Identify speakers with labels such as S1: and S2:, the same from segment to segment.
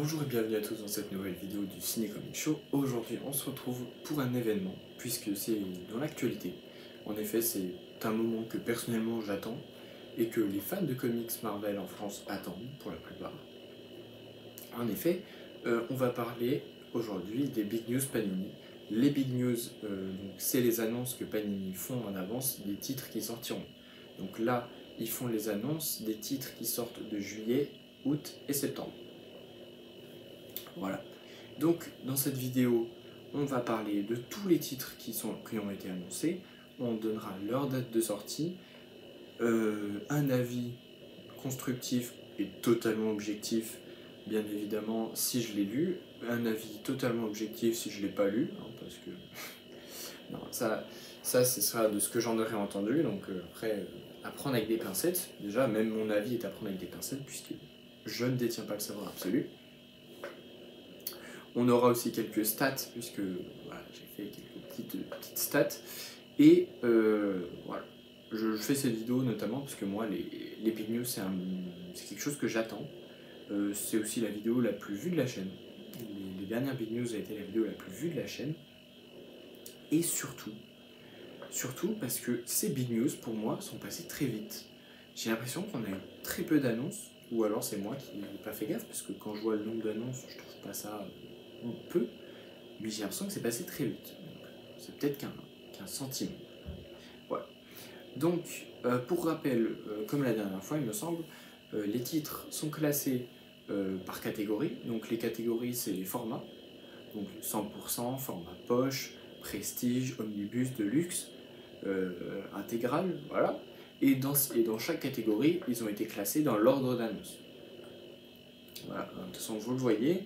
S1: Bonjour et bienvenue à tous dans cette nouvelle vidéo du Ciné Comic Show. Aujourd'hui on se retrouve pour un événement puisque c'est dans l'actualité. En effet c'est un moment que personnellement j'attends et que les fans de comics Marvel en France attendent pour la plupart. En effet, on va parler aujourd'hui des Big News Panini. Les Big News, c'est les annonces que Panini font en avance des titres qui sortiront. Donc là, ils font les annonces des titres qui sortent de juillet, août et septembre. Voilà. Donc dans cette vidéo, on va parler de tous les titres qui ont été annoncés. On donnera leur date de sortie, un avis constructif et totalement objectif, bien évidemment, si je l'ai lu, un avis totalement objectif si je ne l'ai pas lu, hein, parce que non, ça ce sera de ce que j'en aurais entendu, donc après, à prendre avec des pincettes. Déjà, même mon avis est à prendre avec des pincettes, puisque je ne détiens pas le savoir absolu. On aura aussi quelques stats, puisque voilà, j'ai fait quelques petites stats. Et voilà, je fais cette vidéo notamment parce que moi, les Big News, c'est quelque chose que j'attends. C'est aussi la vidéo la plus vue de la chaîne. Les dernières Big News a été la vidéo la plus vue de la chaîne. Et surtout parce que ces Big News, pour moi, sont passées très vite. J'ai l'impression qu'on a eu très peu d'annonces, ou alors c'est moi qui n'ai pas fait gaffe, parce que quand je vois le nombre d'annonces, je trouve pas ça peu, mais j'ai l'impression que c'est passé très vite. C'est peut-être qu'un sentiment. Voilà. Donc, pour rappel, comme la dernière fois, il me semble, les titres sont classés par catégorie. Donc les catégories, c'est les formats. Donc 100%, format poche, prestige, omnibus, deluxe, intégral, voilà. Et dans chaque catégorie, ils ont été classés dans l'ordre d'annonce. Voilà, de toute façon, vous le voyez,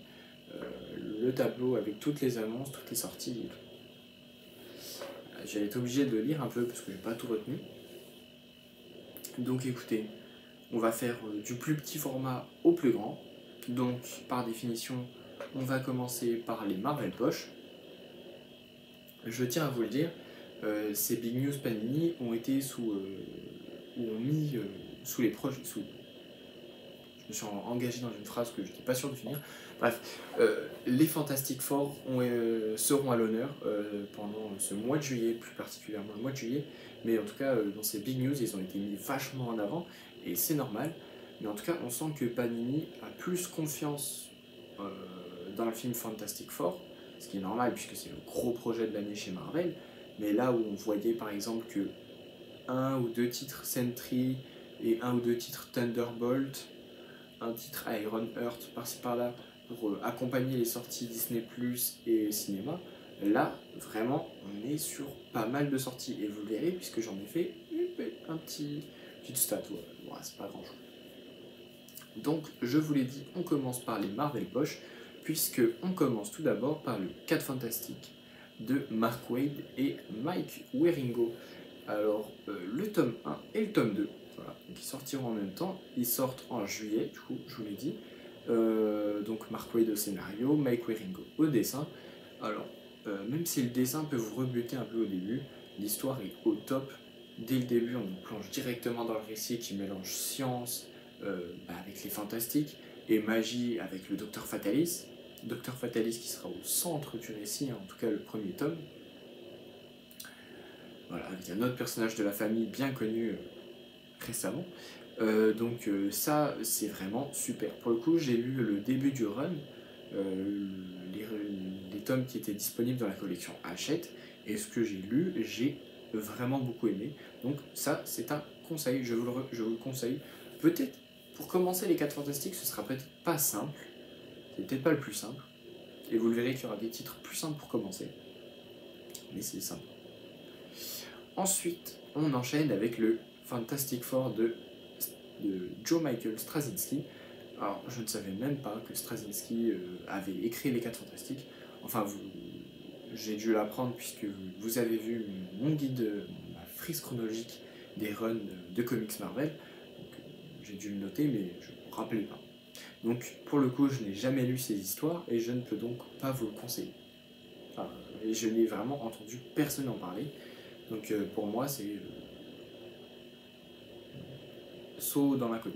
S1: le tableau avec toutes les annonces, toutes les sorties. J'ai été obligé de lire un peu parce que j'ai pas tout retenu. Donc écoutez, on va faire du plus petit format au plus grand. Donc par définition, on va commencer par les Marvel Poche. Je tiens à vous le dire, ces Big News Panini ont été mis sous les proches. Je me suis engagé dans une phrase que je n'étais pas sûr de finir. Bref, les Fantastic Four seront à l'honneur pendant ce mois de juillet, plus particulièrement le mois de juillet. Mais en tout cas, dans ces Big News, ils ont été mis vachement en avant, et c'est normal. Mais en tout cas, on sent que Panini a plus confiance dans le film Fantastic Four, ce qui est normal puisque c'est le gros projet de l'année chez Marvel. Mais là où on voyait par exemple que un ou deux titres Sentry et un ou deux titres Thunderbolt, un titre Iron Heart par-ci par-là pour accompagner les sorties Disney Plus et cinéma, là vraiment on est sur pas mal de sorties et vous le verrez puisque j'en ai fait un petite stat, ouais, c'est pas grand chose. Donc je vous l'ai dit, on commence par les Marvel Poche, puisque on commence tout d'abord par le 4 Fantastique de Mark Waid et Mike Wieringo. Alors le tome 1 et le tome 2, voilà, qui sortiront en même temps, ils sortent en juillet, du coup je vous l'ai dit. Donc Mark Waid au scénario, Mike Wieringo au dessin. Alors même si le dessin peut vous rebuter un peu au début, l'histoire est au top. Dès le début, on nous plonge directement dans le récit qui mélange science avec les fantastiques et magie avec le Docteur Fatalis. Docteur Fatalis qui sera au centre du récit, en tout cas le premier tome. Voilà, avec un autre personnage de la famille bien connu récemment. Donc ça, c'est vraiment super. Pour le coup, j'ai lu le début du run, les tomes qui étaient disponibles dans la collection Hachette, et ce que j'ai lu, j'ai vraiment beaucoup aimé. Donc ça, c'est un conseil, je vous le conseille. Peut-être, pour commencer les 4 Fantastiques, ce sera peut-être pas simple, c'est peut-être pas le plus simple, et vous le verrez qu'il y aura des titres plus simples pour commencer, mais c'est simple. Ensuite, on enchaîne avec le Fantastic Four de Joe Michael Straczynski. Alors, je ne savais même pas que Straczynski avait écrit les 4 Fantastiques. Enfin, j'ai dû l'apprendre puisque vous avez vu mon guide, ma frise chronologique des runs de comics Marvel. J'ai dû le noter, mais je ne me rappelais pas. Donc, pour le coup, je n'ai jamais lu ces histoires et je ne peux donc pas vous le conseiller. Enfin, et je n'ai vraiment entendu personne en parler. Donc, pour moi, c'est saut dans l'inconnu.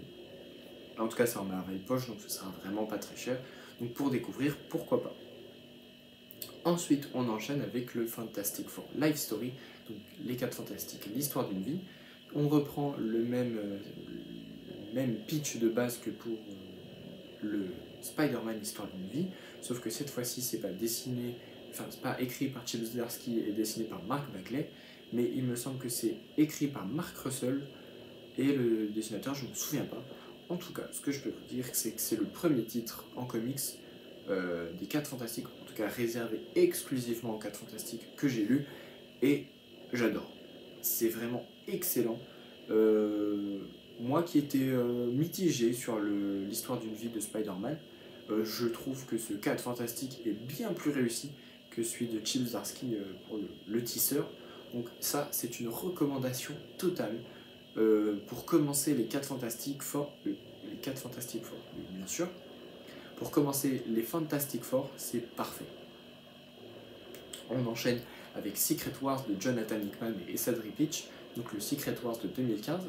S1: En tout cas, c'est en Marvel Poche, donc ce sera vraiment pas très cher. Donc pour découvrir, pourquoi pas. Ensuite, on enchaîne avec le Fantastic Four Life Story, donc les 4 Fantastiques, l'histoire d'une vie. On reprend le même pitch de base que pour le Spider-Man Histoire d'une vie, sauf que cette fois-ci, c'est pas dessiné, enfin, c'est pas écrit par Chip Zdarsky et dessiné par Mark Bagley, mais il me semble que c'est écrit par Mark Russell et le dessinateur, je ne me souviens pas. En tout cas, ce que je peux vous dire, c'est que c'est le premier titre en comics des 4 Fantastiques, en tout cas réservé exclusivement aux 4 Fantastiques que j'ai lu, et j'adore. C'est vraiment excellent. Moi qui étais mitigé sur l'histoire d'une vie de Spider-Man, je trouve que ce 4 Fantastique est bien plus réussi que celui de Chip Zdarsky pour le tisseur. Donc ça, c'est une recommandation totale pour commencer les 4 Fantastiques Four, les 4 Fantastiques Four, bien sûr. Pour commencer les Fantastic Four, c'est parfait. On enchaîne avec Secret Wars de Jonathan Hickman et Sad Ripich, donc le Secret Wars de 2015.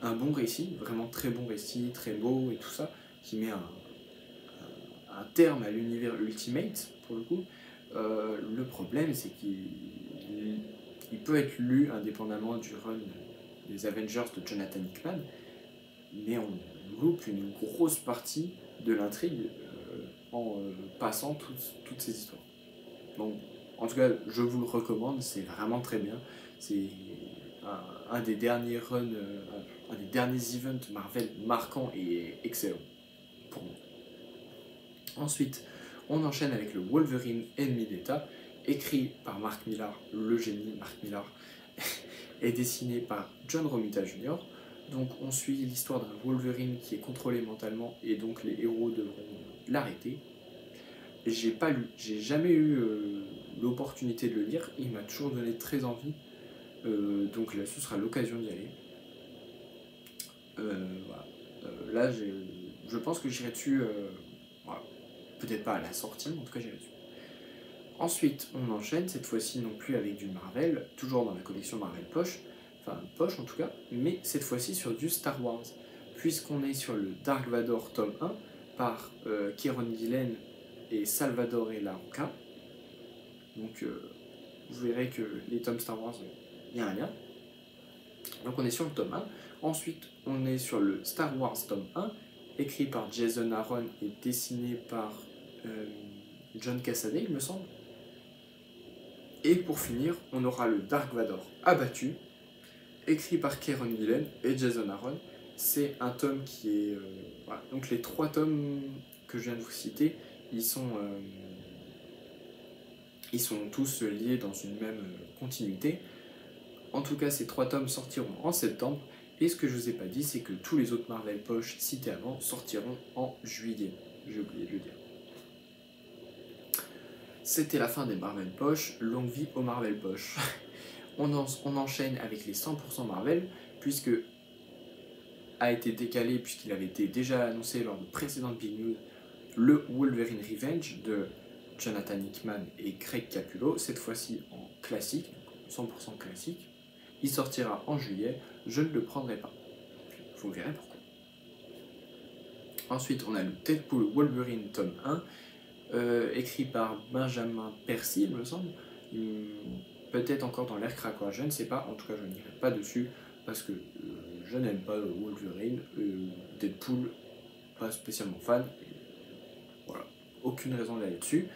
S1: Un bon récit, vraiment très bon récit, très beau et tout ça, qui met un terme à l'univers Ultimate, pour le coup. Le problème, c'est qu'il peut être lu indépendamment du run des Avengers de Jonathan Hickman, mais on loupe une grosse partie de l'intrigue en passant toutes ces histoires. Donc, en tout cas, je vous le recommande, c'est vraiment très bien. C'est un des derniers runs, un des derniers events Marvel marquants et excellent pour moi. Ensuite, on enchaîne avec le Wolverine Ennemi d'État, écrit par Mark Millar, le génie Mark Millar, et dessiné par John Romita Jr. Donc on suit l'histoire d'un Wolverine qui est contrôlé mentalement et donc les héros devront l'arrêter. J'ai pas lu, j'ai jamais eu l'opportunité de le lire, il m'a toujours donné très envie, donc là ce sera l'occasion d'y aller. Voilà. Là je pense que j'irai dessus, voilà. Peut-être pas à la sortie, mais en tout cas j'irai dessus. Ensuite on enchaîne, cette fois-ci non plus avec du Marvel, toujours dans la collection Marvel Poche, enfin poche en tout cas, mais cette fois-ci sur du Star Wars, puisqu'on est sur le Dark Vador tome 1 par Kieron Gillen et Salvador Larroca. Donc vous verrez que les tomes Star Wars, il y a un lien. Donc on est sur le tome 1. Ensuite on est sur le Star Wars tome 1, écrit par Jason Aaron et dessiné par John Cassaday, il me semble. Et pour finir, on aura le Dark Vador abattu, écrit par Kieron Gillen et Jason Aaron. C'est un tome qui est... voilà. Donc les 3 tomes que je viens de vous citer, ils sont tous liés dans une même continuité. En tout cas, ces 3 tomes sortiront en septembre. Et ce que je ne vous ai pas dit, c'est que tous les autres Marvel Poche cités avant sortiront en juillet. J'ai oublié de le dire. C'était la fin des Marvel Poche, longue vie aux Marvel Poche. on enchaîne avec les 100% Marvel, puisque a été décalé, puisqu'il avait été déjà annoncé lors de précédentes Big News, le Wolverine Revenge de Jonathan Hickman et Craig Capullo, cette fois-ci en classique, 100% classique. Il sortira en juillet, je ne le prendrai pas. Vous verrez pourquoi. Ensuite, on a le Deadpool Wolverine tome 1, écrit par Benjamin Percy, il me semble. Peut-être encore dans l'ère Krakoa, je ne sais pas, en tout cas je n'irai pas dessus, parce que je n'aime pas Wolverine, Deadpool, pas spécialement fan, voilà, aucune raison d'aller dessus.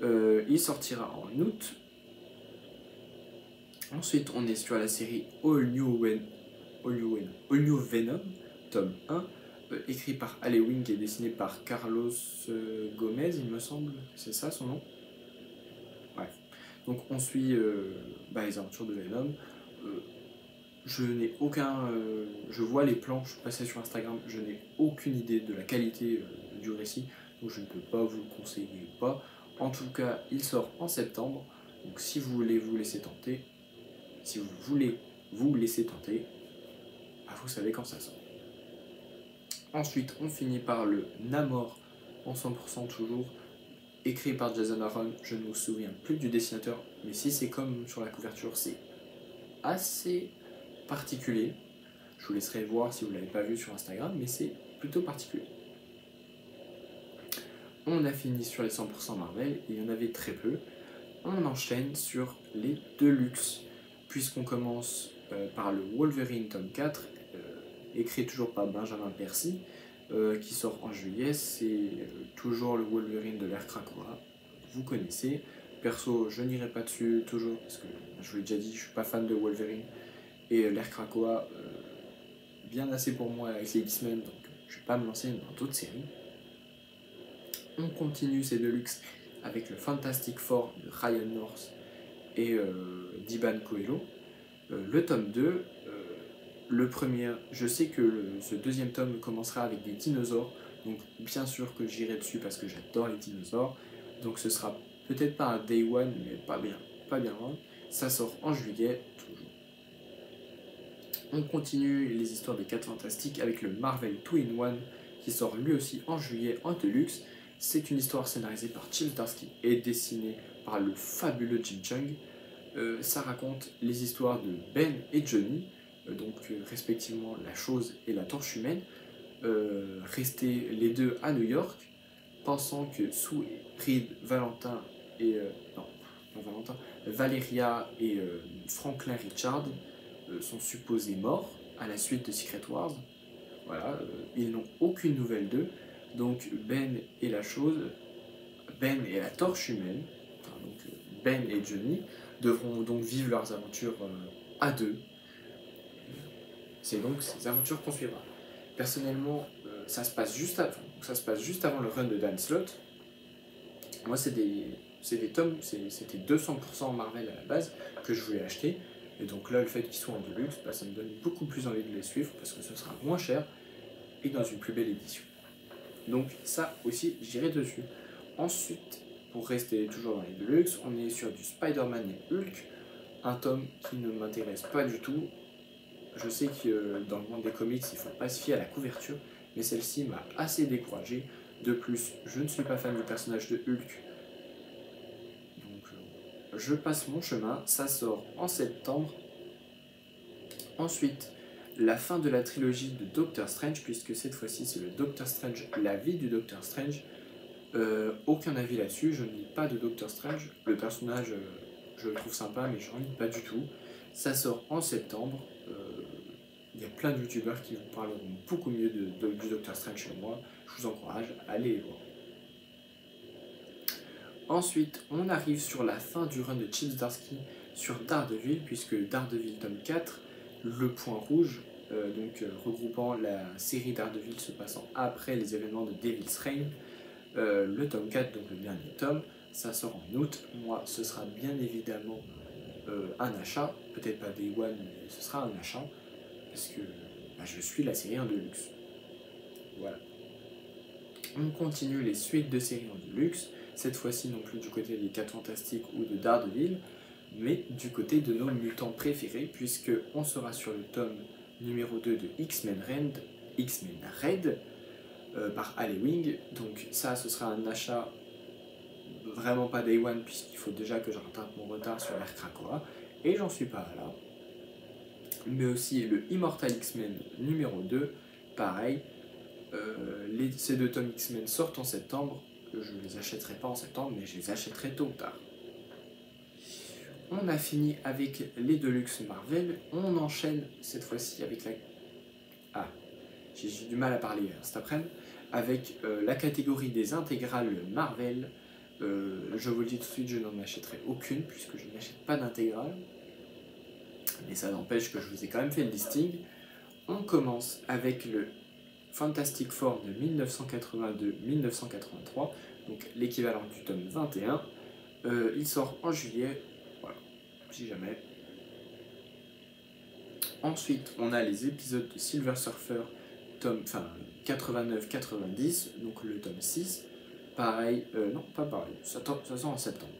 S1: Il sortira en août. Ensuite, on est sur la série All New Venom, tome 1, écrit par Ale Wing et dessiné par Carlos Gomez, il me semble, c'est ça son nom. Bref. Donc on suit les aventures de Venom. Je n'ai aucun... je vois les planches passer sur Instagram, je n'ai aucune idée de la qualité du récit, donc je ne peux pas vous le conseiller ou pas. En tout cas, il sort en septembre, donc si vous voulez vous laisser tenter, bah vous savez quand ça sort. Ensuite, on finit par le Namor, en 100% toujours, écrit par Jason Aaron. Je ne me souviens plus du dessinateur, mais si c'est comme sur la couverture, c'est assez particulier. Je vous laisserai voir si vous ne l'avez pas vu sur Instagram, mais c'est plutôt particulier. On a fini sur les 100% Marvel, il y en avait très peu. On enchaîne sur les Deluxe, puisqu'on commence par le Wolverine tome 4, écrit toujours par Benjamin Percy, qui sort en juillet. C'est toujours le Wolverine de l'ère Krakoa, vous connaissez. Perso, je n'irai pas dessus toujours, parce que je vous l'ai déjà dit, je suis pas fan de Wolverine. Et l'ère Krakoa, bien assez pour moi avec les X-Men, donc je vais pas me lancer dans d'autres séries. On continue ces Deluxe avec le Fantastic Four de Ryan North et d'Iban Coelho. Le tome 2, le premier, je sais que ce deuxième tome commencera avec des dinosaures, donc bien sûr que j'irai dessus parce que j'adore les dinosaures. Donc ce sera peut-être pas un Day One, mais pas bien loin. Ça sort en juillet, toujours. On continue les histoires des 4 Fantastiques avec le Marvel 2-in-1 qui sort lui aussi en juillet en Deluxe. C'est une histoire scénarisée par Chip Zdarsky et dessinée par le fabuleux Jim Chung. Ça raconte les histoires de Ben et Johnny, respectivement la chose et la torche humaine, restés les deux à New York, pensant que Sue, Reed, Valentin et... non, pas Valentin, Valeria et Franklin Richard sont supposés morts à la suite de Secret Wars. Voilà, ils n'ont aucune nouvelle d'eux. Donc Ben et la chose, Ben et la torche humaine, Ben et Johnny, devront donc vivre leurs aventures à deux. C'est donc ces aventures qu'on suivra. Personnellement, ça se passe juste avant le run de Dan Slott. Moi, c'est des tomes, c'était 200% Marvel à la base que je voulais acheter. Et donc là, le fait qu'ils soient en Deluxe, ça me donne beaucoup plus envie de les suivre parce que ce sera moins cher et dans une plus belle édition. Donc ça aussi, j'irai dessus. Ensuite, pour rester toujours dans les Deluxe, on est sur du Spider-Man et Hulk, un tome qui ne m'intéresse pas du tout. Je sais que dans le monde des comics, il ne faut pas se fier à la couverture, mais celle-ci m'a assez découragé. De plus, je ne suis pas fan du personnage de Hulk, donc je passe mon chemin. Ça sort en septembre. Ensuite, la fin de la trilogie de Doctor Strange, puisque cette fois-ci c'est le Doctor Strange, la vie du Doctor Strange. Aucun avis là-dessus, je ne lis pas de Doctor Strange. Le personnage, je le trouve sympa, mais je n'en lis pas du tout. Ça sort en septembre. Il y a plein de youtubeurs qui vous parleront beaucoup mieux du Doctor Strange que moi. Je vous encourage à aller les voir. Ensuite, on arrive sur la fin du run de Chip Zdarsky sur Daredevil, puisque Daredevil tome 4, le point rouge, regroupant la série Daredevil se passant après les événements de Devil's Reign, le tome 4, donc le dernier tome, ça sort en août. Moi, ce sera bien évidemment un achat, peut-être pas Day One, mais ce sera un achat, parce que je suis la série en Deluxe. Voilà. On continue les suites de séries en Deluxe, cette fois-ci non plus du côté des 4 Fantastiques ou de Daredevil, mais du côté de nos mutants préférés, puisque on sera sur le tome numéro 2 de X-Men Red, par Alley-Wing. Donc ça, ce sera un achat vraiment pas Day One, puisqu'il faut déjà que je rattrape mon retard sur l'ère Krakoa, et j'en suis pas là. Mais aussi le Immortal X-Men numéro 2, pareil. Ces deux tomes X-Men sortent en septembre. Je ne les achèterai pas en septembre, mais je les achèterai tôt ou tard. On a fini avec les Deluxe Marvel. On enchaîne cette fois-ci avec la... Ah, j'ai du mal à parler cet après-midi. Avec la catégorie des intégrales Marvel. Je vous le dis tout de suite, je n'en achèterai aucune, puisque je n'achète pas d'intégrale. Mais ça n'empêche que je vous ai quand même fait le listing. On commence avec le Fantastic Four de 1982-1983, donc l'équivalent du tome 21. Il sort en juillet, voilà, si jamais. Ensuite, on a les épisodes de Silver Surfer, tome 89-90, donc le tome 6. Pareil, non, pas pareil, ça sort en septembre.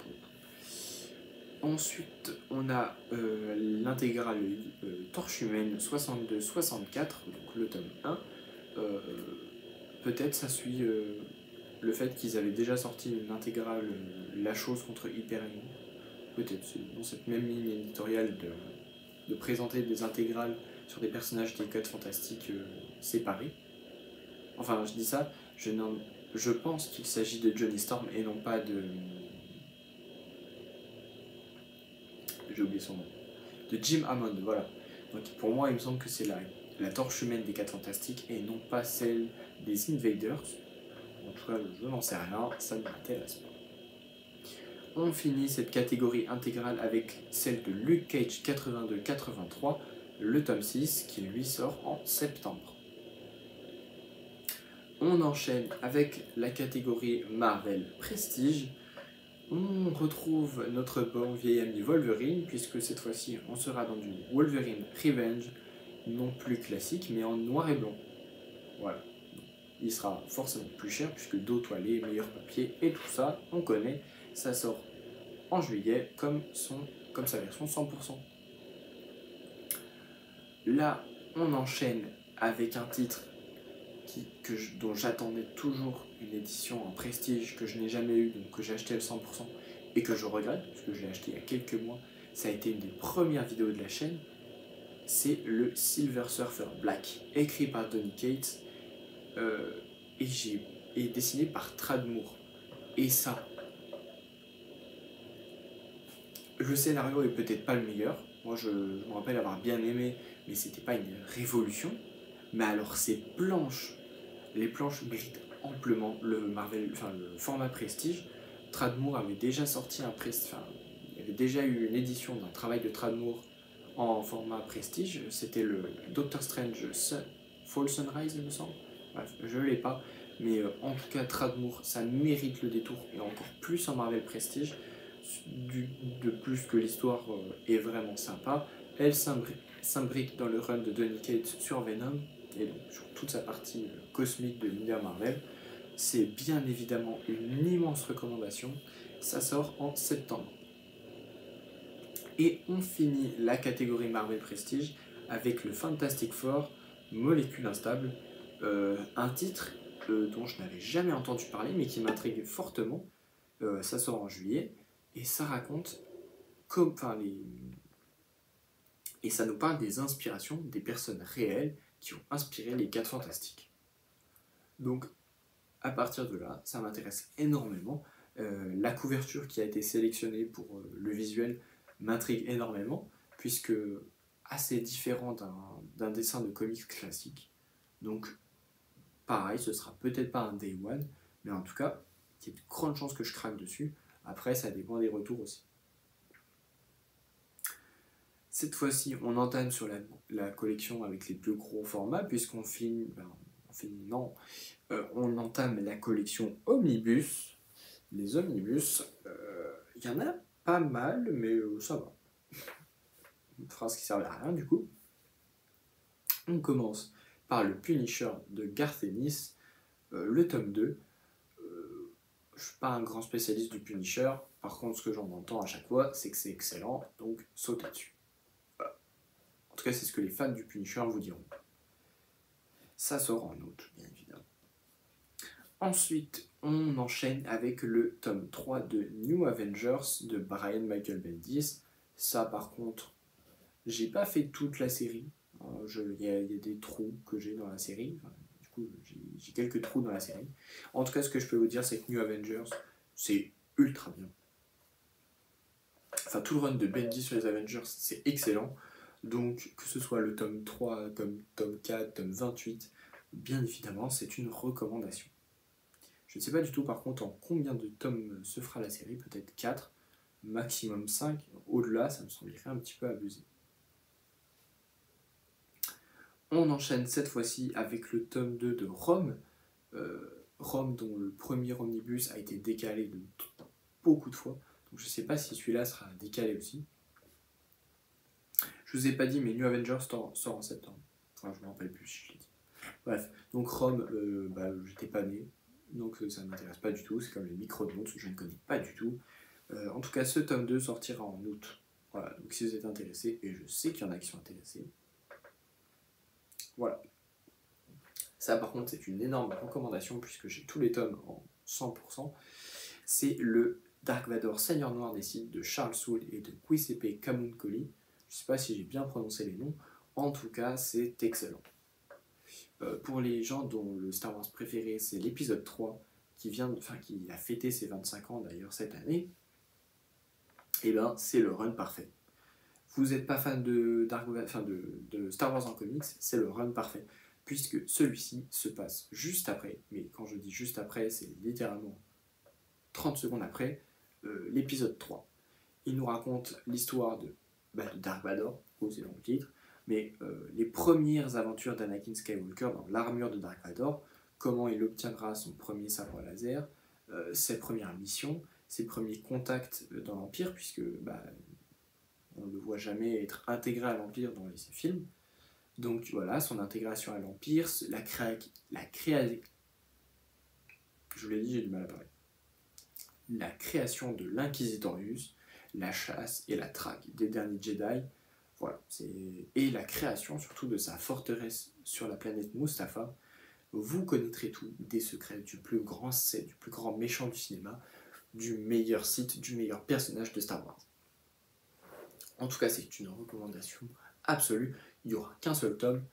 S1: Ensuite, on a l'intégrale Torche Humaine 62-64, donc le tome 1. Peut-être ça suit le fait qu'ils avaient déjà sorti une intégrale La Chose contre Hyperion. Peut-être dans cette même ligne éditoriale de présenter des intégrales sur des personnages des 4 fantastiques séparés. Enfin, je dis ça, je pense qu'il s'agit de Johnny Storm et non pas de... J'ai oublié son nom. De Jim Hammond, voilà. Donc pour moi, il me semble que c'est la torche humaine des 4 Fantastiques et non pas celle des Invaders. En tout cas, je n'en sais rien, ça ne m'intéresse pas. On finit cette catégorie intégrale avec celle de Luke Cage 82-83, le tome 6, qui lui sort en septembre. On enchaîne avec la catégorie Marvel Prestige. On retrouve notre bon vieil ami Wolverine, puisque cette fois-ci on sera dans du Wolverine Revenge, non plus classique, mais en noir et blanc. Voilà. Il sera forcément plus cher, puisque dos toilé, meilleur papier et tout ça, on connaît. Ça sort en juillet comme sa version 100%. Là, on enchaîne avec un titre dont j'attendais toujours une édition en prestige que je n'ai jamais eu, donc que j'ai acheté à 100% et que je regrette, parce que je l'ai acheté il y a quelques mois. Ça a été une des premières vidéos de la chaîne. C'est le Silver Surfer Black, écrit par Donny Cates et dessiné par Tradd Moore. Et ça, le scénario est peut-être pas le meilleur. Moi, je me rappelle avoir bien aimé, mais c'était pas une révolution. Mais alors, ces planches, les planches méritent amplement le format prestige. Tradd Moore avait déjà sorti il y avait déjà eu une édition d'un travail de Tradd Moore en format prestige. C'était le Doctor Strange Fall Sunrise, il me semble. Bref, je l'ai pas. Mais en tout cas, Tradd Moore, ça mérite le détour, et encore plus en Marvel Prestige. De plus que l'histoire est vraiment sympa. Elle s'imbrique dans le run de Donny Cates sur Venom, et donc sur toute sa partie cosmique de l'univers Marvel. C'est bien évidemment une immense recommandation. Ça sort en septembre. Et on finit la catégorie Marvel Prestige avec le Fantastic Four Molécule Instable, un titre dont je n'avais jamais entendu parler mais qui m'intrigue fortement. Ça sort en juillet et ça raconte et ça nous parle des inspirations des personnes réelles qui ont inspiré les 4 Fantastiques. Donc à partir de là, ça m'intéresse énormément. La couverture qui a été sélectionnée pour le visuel m'intrigue énormément, puisque assez différent d'un dessin de comics classique. Donc pareil, ce sera peut-être pas un day one, mais en tout cas, il y a de grandes chances que je craque dessus. Après, ça dépend des retours aussi. Cette fois-ci, on entame sur la collection avec les 2 gros formats, puisqu'on on entame la collection Omnibus. Les Omnibus, il y en a pas mal, mais ça va. Une phrase qui ne servait à rien du coup. On commence par le Punisher de Garth Ennis, le tome 2. Je ne suis pas un grand spécialiste du Punisher, par contre ce que j'en entends à chaque fois, c'est que c'est excellent, donc sautez dessus. Voilà. En tout cas, c'est ce que les fans du Punisher vous diront. Ça sort en août, bien évidemment. Ensuite, on enchaîne avec le tome 3 de New Avengers de Brian Michael Bendis. Ça, par contre, j'ai pas fait toute la série. Il y a des trous que j'ai dans la série. Enfin, du coup, j'ai quelques trous dans la série. En tout cas, ce que je peux vous dire, c'est que New Avengers, c'est ultra bien. Enfin, tout le run de Bendis sur les Avengers, c'est excellent. Donc, que ce soit le tome 3, comme tome 4, tome 28, bien évidemment, c'est une recommandation. Je ne sais pas du tout par contre en combien de tomes se fera la série, peut-être 4, maximum 5, au-delà ça me semblerait un petit peu abusé. On enchaîne cette fois-ci avec le tome 2 de Rome, Rome dont le premier omnibus a été décalé de beaucoup de fois, donc je ne sais pas si celui-là sera décalé aussi. Je vous ai pas dit, mais New Avengers sort en septembre, enfin je ne me rappelle plus si je l'ai dit. Bref, donc Rome, j'étais pas né, donc ça ne m'intéresse pas du tout, c'est comme les Micronauts, je ne connais pas du tout. En tout cas, ce tome 2 sortira en août. Voilà, donc si vous êtes intéressés, et je sais qu'il y en a qui sont intéressés, voilà. Ça par contre c'est une énorme recommandation puisque j'ai tous les tomes en 100%. C'est le Dark Vador Seigneur Noir des Sith de Charles Soule et de Giuseppe Camuncoli. Je ne sais pas si j'ai bien prononcé les noms, en tout cas c'est excellent. Pour les gens dont le Star Wars préféré c'est l'épisode 3, qui a fêté ses 25 ans d'ailleurs cette année, et ben c'est le run parfait. Vous n'êtes pas fan de Star Wars en comics, c'est le run parfait, puisque celui-ci se passe juste après, mais quand je dis juste après, c'est littéralement 30 secondes après, l'épisode 3. Il nous raconte l'histoire de Dark Vador, c'est dans le titre, mais les premières aventures d'Anakin Skywalker dans l'armure de Dark Vador, comment il obtiendra son premier sabre laser, ses premières missions, ses premiers contacts dans l'Empire, puisque on ne le voit jamais être intégré à l'Empire dans les films. Donc voilà, son intégration à l'Empire, je vous l'ai dit, j'ai du mal à parler. La création de l'Inquisitorius, la chasse et la traque des derniers Jedi, voilà, et la création surtout de sa forteresse sur la planète Mustapha. Vous connaîtrez tout, des secrets du plus grand méchant du cinéma, du meilleur site, du meilleur personnage de Star Wars. En tout cas, c'est une recommandation absolue. Il n'y aura qu'un seul tome,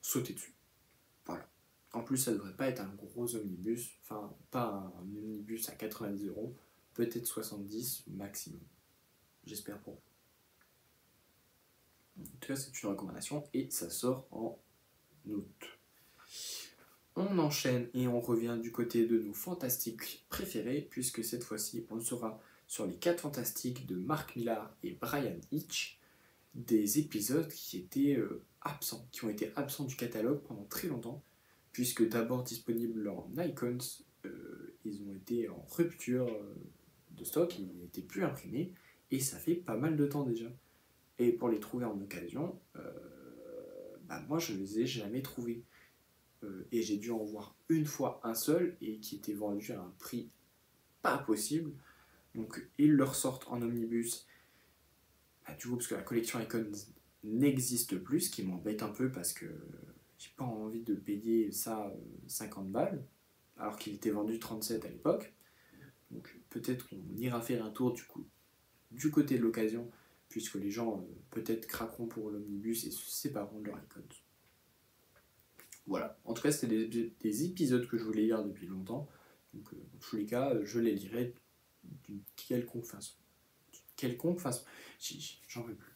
S1: sautez dessus. Voilà. En plus, ça ne devrait pas être un gros omnibus, enfin, pas un omnibus à 90 €, peut-être 70 maximum. J'espère pour vous. En tout cas, c'est une recommandation et ça sort en août. On enchaîne et on revient du côté de nos fantastiques préférés, puisque cette fois-ci, on sera sur les 4 fantastiques de Mark Millar et Brian Hitch, des épisodes qui étaient absents, qui ont été absents du catalogue pendant très longtemps, puisque d'abord disponibles en icons, ils ont été en rupture de stock, ils n'étaient plus imprimés, et ça fait pas mal de temps déjà. Et pour les trouver en occasion, moi je les ai jamais trouvés. Et j'ai dû en voir une fois un seul, et qui était vendu à un prix pas possible. Donc ils le ressortent en omnibus, du coup parce que la collection Icons n'existe plus, ce qui m'embête un peu parce que j'ai pas envie de payer ça 50 balles, alors qu'il était vendu 37 à l'époque. Donc peut-être qu'on ira faire un tour du côté de l'occasion, puisque les gens peut-être craqueront pour l'omnibus et se sépareront de leur Icons. Voilà, en tout cas c'était des épisodes que je voulais lire depuis longtemps, donc dans tous les cas je les lirai d'une quelconque façon. J'en veux plus.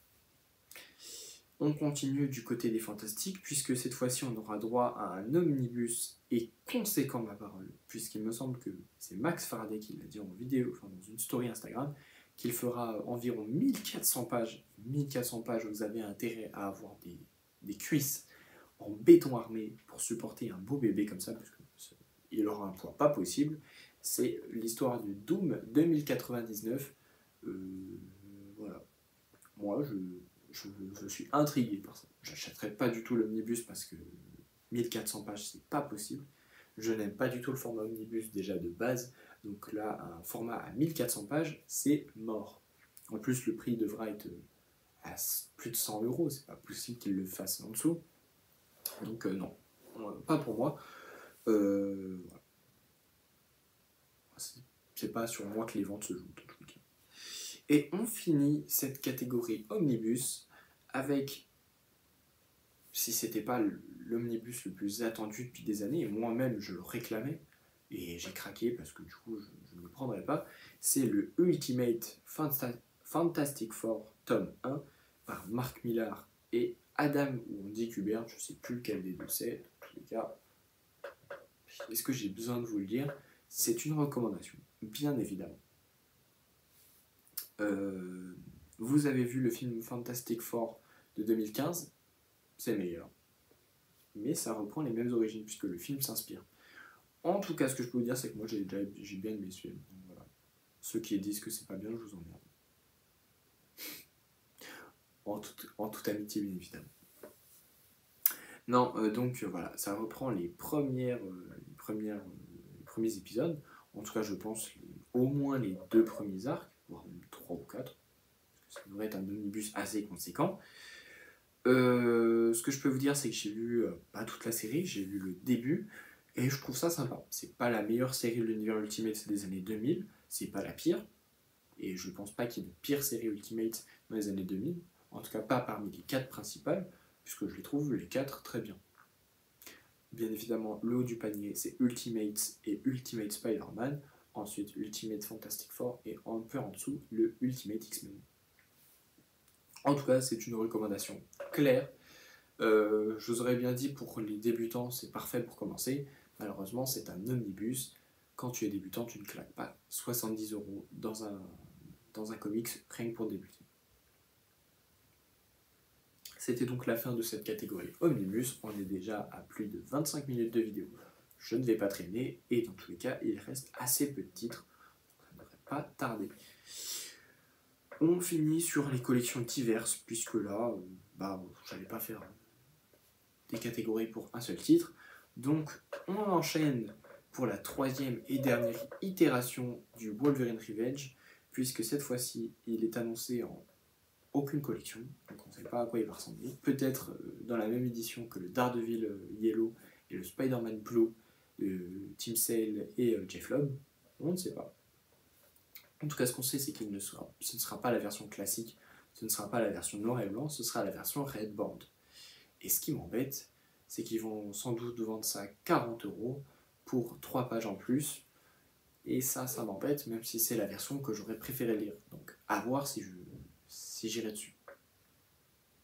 S1: On continue du côté des fantastiques, puisque cette fois-ci on aura droit à un omnibus, et conséquent ma parole, puisqu'il me semble que c'est Max Faraday qui l'a dit en vidéo, enfin dans une story Instagram, qu'il fera environ 1400 pages. 1400 pages, vous avez intérêt à avoir des cuisses en béton armé pour supporter un beau bébé comme ça, parce qu'il aura un poids pas possible. C'est l'histoire de Doom 2099. Voilà. Moi, je suis intrigué par ça. J'achèterai pas du tout l'omnibus parce que 1400 pages, c'est pas possible. Je n'aime pas du tout le format omnibus déjà de base. Donc là, un format à 1400 pages, c'est mort. En plus, le prix devra être à plus de 100 €. C'est pas possible qu'ils le fassent en dessous. Donc non, pas pour moi. Voilà. C'est pas sur moi que les ventes se jouent. Et on finit cette catégorie omnibus avec, si c'était pas l'omnibus le plus attendu depuis des années, et moi-même je le réclamais, et j'ai craqué parce que du coup je ne le prendrais pas, c'est le Ultimate Fantastic Four tome 1 par Mark Millar et Adam ou Andy Kubert, je sais plus lequel des deux c'est, en tous les cas, est-ce que j'ai besoin de vous le dire? C'est une recommandation, bien évidemment. Vous avez vu le film Fantastic Four de 2015, c'est meilleur. Mais ça reprend les mêmes origines puisque le film s'inspire. En tout cas, ce que je peux vous dire, c'est que moi j'ai bien aimé ce film. Voilà. Ceux qui disent que c'est pas bien, je vous emmerde. En toute amitié, bien évidemment. Non, donc voilà, ça reprend les premiers épisodes. En tout cas, je pense au moins les 2 premiers arcs, voire même 3 ou 4. Ça devrait être un omnibus assez conséquent. Ce que je peux vous dire, c'est que j'ai vu pas toute la série, j'ai vu le début, et je trouve ça sympa. C'est pas la meilleure série de l'univers Ultimate des années 2000, c'est pas la pire, et je pense pas qu'il y ait de pire série Ultimate dans les années 2000, en tout cas pas parmi les 4 principales, puisque je les trouve les 4 très bien. bien évidemment, le haut du panier, c'est Ultimates et Ultimate Spider-Man. Ensuite, Ultimate Fantastic Four et un peu en dessous, le Ultimate X-Men. En tout cas, c'est une recommandation claire. Je vous aurais bien dit pour les débutants, c'est parfait pour commencer. Malheureusement, c'est un omnibus. Quand tu es débutant, tu ne claques pas 70 € dans un comics rien que pour débuter. C'était donc la fin de cette catégorie omnibus. On est déjà à plus de 25 minutes de vidéo. Je ne vais pas traîner et dans tous les cas, il reste assez peu de titres. Ça ne devrait pas tarder. On finit sur les collections diverses, puisque là, j'allais pas faire des catégories pour un seul titre. Donc, on enchaîne pour la troisième et dernière itération du Wolverine Revenge, puisque cette fois-ci, il est annoncé en aucune collection, donc on ne sait pas à quoi il va ressembler. Peut-être dans la même édition que le Daredevil Yellow et le Spider-Man Blue de Tim Sale et Jeff Lobb, on ne sait pas. En tout cas, ce qu'on sait, c'est ce ne sera pas la version classique, ce ne sera pas la version noir et blanc, ce sera la version Red Band. Et ce qui m'embête, c'est qu'ils vont sans doute vendre ça à 40 € pour 3 pages en plus. Et ça m'embête, même si c'est la version que j'aurais préféré lire. Donc, à voir si j'irai dessus.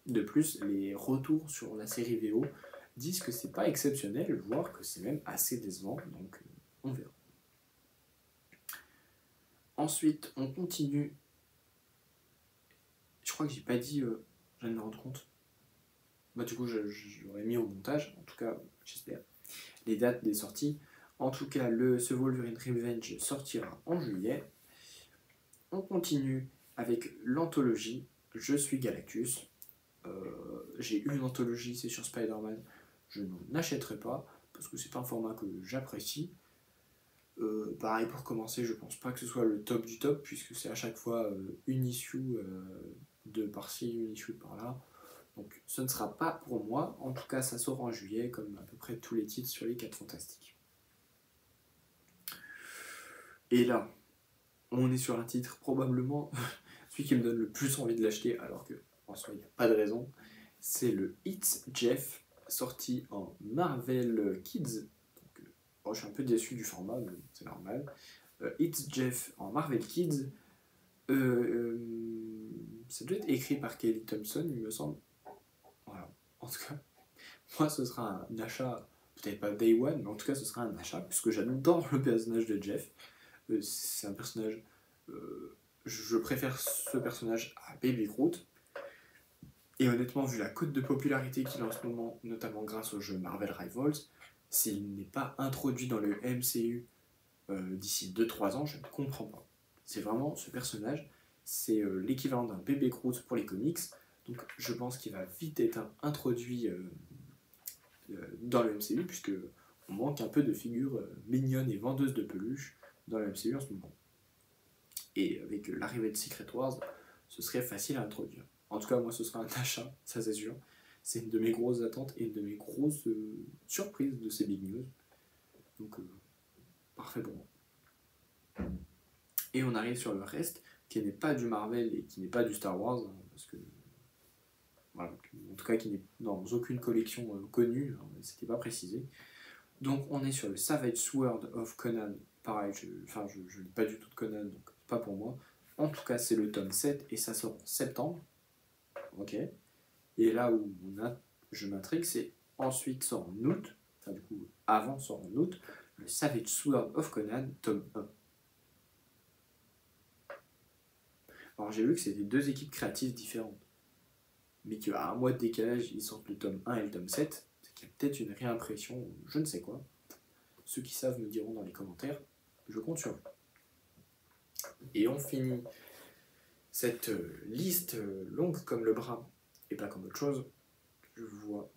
S1: De plus, les retours sur la série VO disent que c'est pas exceptionnel, voire que c'est même assez décevant. Donc, on verra. Ensuite, on continue. Je crois que j'ai pas dit, je viens de me rendre compte. Du coup, je l'aurais mis au montage, en tout cas, j'espère. Les dates des sorties. En tout cas, ce Wolverine Revenge sortira en juillet. On continue avec l'anthologie Je suis Galactus. J'ai une anthologie, c'est sur Spider-Man. Je n'en achèterai pas, parce que c'est pas un format que j'apprécie. Pareil pour commencer, je pense pas que ce soit le top du top, puisque c'est à chaque fois une issue de par-ci, une issue de par-là. Donc ce ne sera pas pour moi, en tout cas ça sort en juillet, comme à peu près tous les titres sur les 4 Fantastiques. Et là, on est sur un titre probablement celui qui me donne le plus envie de l'acheter, alors que en soi il n'y a pas de raison. C'est le It's Jeff, sorti en Marvel Kids. Donc, je suis un peu déçu du format, mais c'est normal. It's Jeff en Marvel Kids. Ça doit être écrit par Kelly Thompson, il me semble. Voilà. En tout cas, moi ce sera un achat, peut-être pas Day One, mais en tout cas ce sera un achat, puisque j'adore le personnage de Jeff. C'est un personnage... je préfère ce personnage à Baby Groot. Et honnêtement, vu la cote de popularité qu'il a en ce moment, notamment grâce au jeu Marvel Rivals, s'il n'est pas introduit dans le MCU d'ici 2-3 ans, je ne comprends pas. C'est vraiment ce personnage, c'est l'équivalent d'un bébé Groot pour les comics, donc je pense qu'il va vite être introduit dans le MCU, puisque on manque un peu de figures mignonnes et vendeuses de peluches dans le MCU en ce moment. Et avec l'arrivée de Secret Wars, ce serait facile à introduire. En tout cas, moi, ce sera un achat, ça c'est sûr. C'est une de mes grosses attentes et une de mes grosses surprises de ces big news. Donc, parfait pour moi. Et on arrive sur le reste, qui n'est pas du Marvel et qui n'est pas du Star Wars, hein, parce que, voilà, en tout cas, qui n'est dans aucune collection connue, hein, c'était pas précisé. Donc, on est sur le Savage Sword of Conan. Pareil, je ne lis pas du tout de Conan, donc pas pour moi. En tout cas, c'est le tome 7 et ça sort en septembre. Ok. Et là où je m'intrigue, c'est ensuite sort en août, enfin du coup avant sort en août, le Savage Sword of Conan, tome 1. Alors j'ai vu que c'était deux équipes créatives différentes, mais qu'à un mois de décalage, ils sortent le tome 1 et le tome 7, c'est qu'il y a peut-être une réimpression, ou je ne sais quoi. Ceux qui savent me diront dans les commentaires, je compte sur vous. Et on finit cette liste longue comme le bras, et pas comme autre chose, je vois.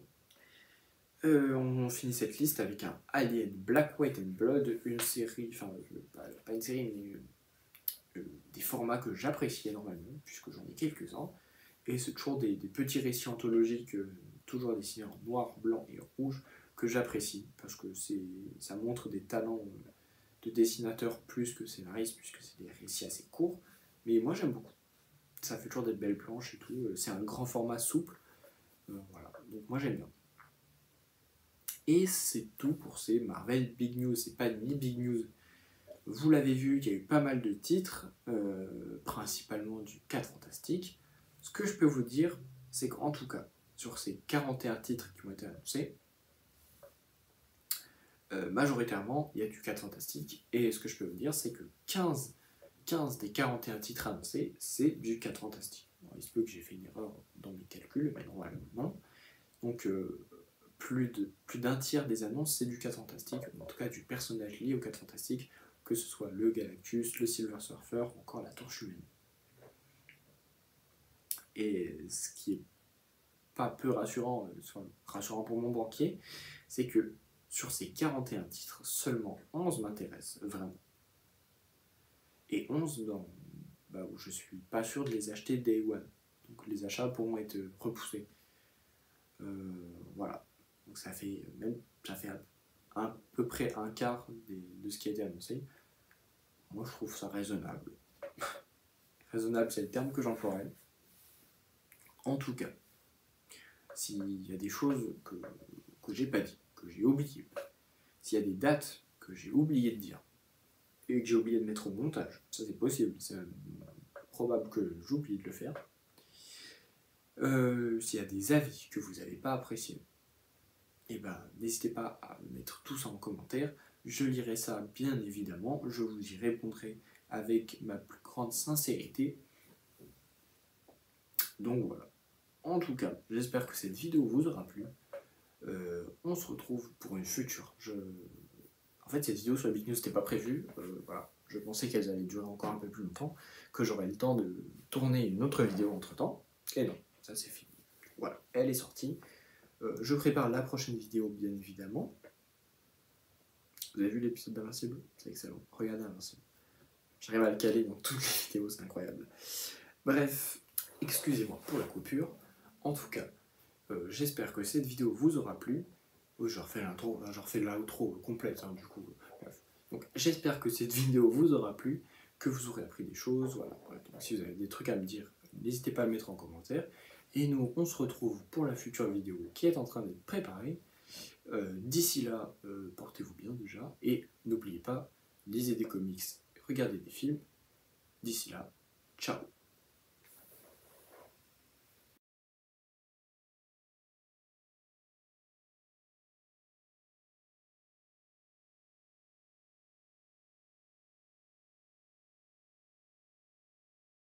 S1: On finit cette liste avec un Alien Black, White and Blood, une série, enfin pas une série, mais des formats que j'apprécie énormément, puisque j'en ai quelques-uns, et c'est toujours des petits récits anthologiques, toujours dessinés en noir, blanc et rouge, que j'apprécie, parce que ça montre des talents de dessinateurs plus que scénaristes, puisque c'est des récits assez courts, mais moi j'aime beaucoup. Ça fait toujours des belles planches et tout, c'est un grand format souple, voilà, donc moi j'aime bien. Et c'est tout pour ces Marvel Big News. C'est pas ni Big News. Vous l'avez vu, il y a eu pas mal de titres, principalement du 4 Fantastique. Ce que je peux vous dire, c'est qu'en tout cas, sur ces 41 titres qui ont été annoncés, majoritairement, il y a du 4 Fantastique. Et ce que je peux vous dire, c'est que 15 des 41 titres annoncés, c'est du 4 Fantastique. Alors, il se peut que j'ai fait une erreur dans mes calculs, mais normalement non. Donc, plus d'un tiers des annonces, c'est du 4 Fantastique, ou en tout cas du personnage lié au 4 Fantastique, que ce soit le Galactus, le Silver Surfer, ou encore la Torche Humaine. Et ce qui est pas peu rassurant, rassurant pour mon banquier, c'est que sur ces 41 titres, seulement 11 m'intéressent vraiment. Et 11 où je suis pas sûr de les acheter day one. Donc les achats pourront être repoussés. Voilà. Donc ça fait à peu près un quart de ce qui a été annoncé. Moi je trouve ça raisonnable. Raisonnable, c'est le terme que j'emploierais. En tout cas, s'il y a des choses que j'ai pas dit, que j'ai oublié, s'il y a des dates que j'ai oublié de dire et que j'ai oublié de mettre au montage, ça c'est possible, c'est probable que j'oublie de le faire. S'il y a des avis que vous n'avez pas appréciés, et n'hésitez pas à mettre tout ça en commentaire. Je lirai ça bien évidemment, je vous y répondrai avec ma plus grande sincérité. Donc voilà. En tout cas, j'espère que cette vidéo vous aura plu. On se retrouve pour une future. En fait, cette vidéo sur la Big News n'était pas prévue. Voilà. Je pensais qu'elles allaient durer encore un peu plus longtemps, que j'aurais le temps de tourner une autre vidéo entre temps. Et non, ça c'est fini. Voilà, elle est sortie. Je prépare la prochaine vidéo, bien évidemment. Vous avez vu l'épisode d'Invincible? C'est excellent. Regardez Invincible. J'arrive à le caler dans toutes les vidéos, c'est incroyable. Bref, excusez-moi pour la coupure. En tout cas, j'espère que cette vidéo vous aura plu. Je refais l'intro, je refais l'outro complète, du coup. Bref. Donc, j'espère que cette vidéo vous aura plu, que vous aurez appris des choses. Voilà. Donc, si vous avez des trucs à me dire, n'hésitez pas à le mettre en commentaire. Et nous, on se retrouve pour la future vidéo qui est en train d'être préparée. D'ici là, portez-vous bien déjà. Et n'oubliez pas, lisez des comics, regardez des films. D'ici là, ciao!